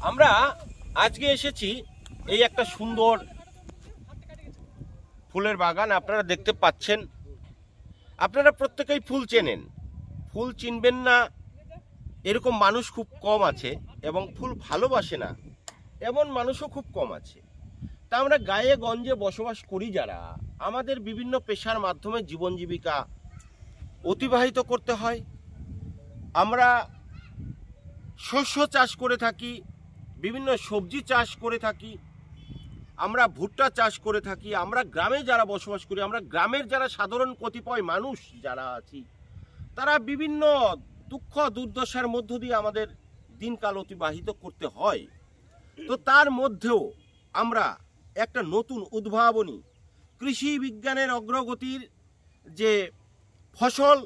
আমরা আজকে এসেছি এই একটা সুন্দর ফুলের বাগান। আপনারা দেখতে পাচ্ছেন, আপনারা প্রত্যেকেই ফুল চেনেন। ফুল চিনবেন না এরকম মানুষ খুব কম আছে, এবং ফুল ভালোবাসে না এমন মানুষও খুব কম আছে। তা আমরা গায়ে গঞ্জে বসবাস করি যারা, আমাদের বিভিন্ন পেশার মাধ্যমে জীবন জীবিকা অতিবাহিত করতে হয়। আমরা শস্য চাষ করে থাকি, বিভিন্ন সবজি চাষ করে থাকি, আমরা ভুট্টা চাষ করে থাকি। আমরা গ্রামে যারা বসবাস করি, আমরা গ্রামের যারা সাধারণ কতিপয় মানুষ যারা আছি, তারা বিভিন্ন দুঃখ দুর্দশার মধ্য দিয়ে আমাদের দিনকাল অতিবাহিত করতে হয়। তো তার মধ্যেও আমরা একটা নতুন উদ্ভাবনী কৃষি বিজ্ঞানের অগ্রগতির যে ফসল,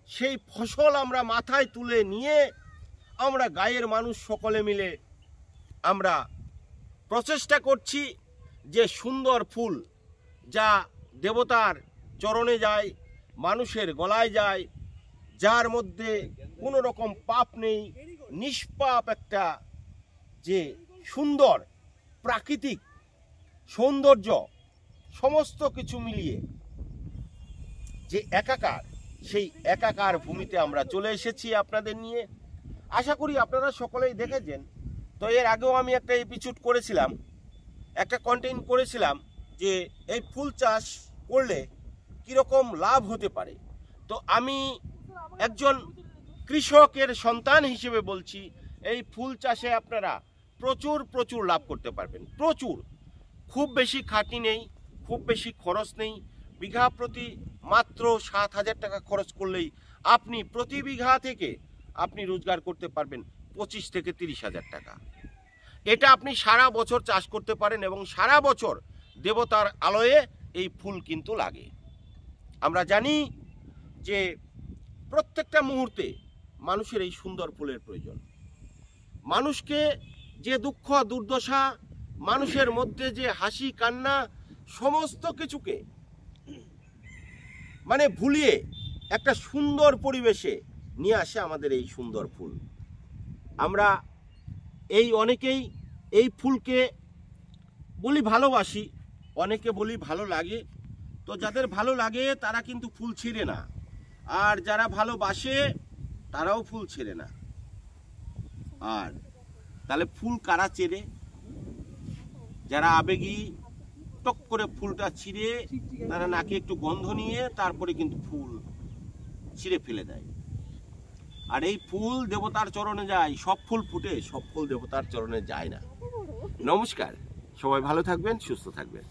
সেই ফসল আমরা মাথায় তুলে নিয়ে আমরা গায়ের মানুষ সকলে মিলে আমরা প্রচেষ্টা করছি যে সুন্দর ফুল যা দেবতার চরণে যায়, মানুষের গলায় যায়, যার মধ্যে কোনো রকম পাপ নেই, নিষ্পাপ একটা যে সুন্দর প্রাকৃতিক সৌন্দর্য সমস্ত কিছু মিলিয়ে যে একাকার, সেই একাকার ভূমিতে আমরা চলে এসেছি আপনাদের নিয়ে। আশা করি আপনারা সকলেই দেখেছেন। তো এর আগেও আমি একটা এপিসোড করেছিলাম, একটা কন্টেন্ট করেছিলাম যে এই ফুল চাষ করলে কীরকম লাভ হতে পারে। তো আমি একজন কৃষকের সন্তান হিসেবে বলছি, এই ফুল চাষে আপনারা প্রচুর লাভ করতে পারবেন। প্রচুর, খুব বেশি খাটনি নেই, খুব বেশি খরচ নেই। বিঘা প্রতি মাত্র 7,000 টাকা খরচ করলেই আপনি প্রতি বিঘা থেকে আপনি রোজগার করতে পারবেন 25 থেকে 30,000 টাকা। এটা আপনি সারা বছর চাষ করতে পারেন, এবং সারা বছর দেবতার আলোয়ে এই ফুল কিন্তু লাগে। আমরা জানি যে প্রত্যেকটা মুহূর্তে মানুষের এই সুন্দর ফুলের প্রয়োজন। মানুষকে যে দুঃখ দুর্দশা, মানুষের মধ্যে যে হাসি কান্না, সমস্ত কিছুকে মানে ভুলিয়ে একটা সুন্দর পরিবেশে নিয়ে আসে আমাদের এই সুন্দর ফুল। আমরা অনেকেই এই ফুলকে বলি ভালোবাসি, অনেকে বলি ভালো লাগে। তো যাদের ভালো লাগে তারা কিন্তু ফুল ছেড়ে না, আর যারা ভালোবাসে তারাও ফুল ছেড়ে না। আর তাহলে ফুল কারা চেনে? যারা আবেগী, টক করে ফুলটা ছিঁড়ে তারা নাকে একটু গন্ধ নিয়ে তারপরে কিন্তু ফুল ছিঁড়ে ফেলে দেয়। আর এই ফুল দেবতার চরণে যায়। সব ফুল ফুটে, সব ফুল দেবতার চরণে যায় না। নমস্কার, সবাই ভালো থাকবেন, সুস্থ থাকবেন।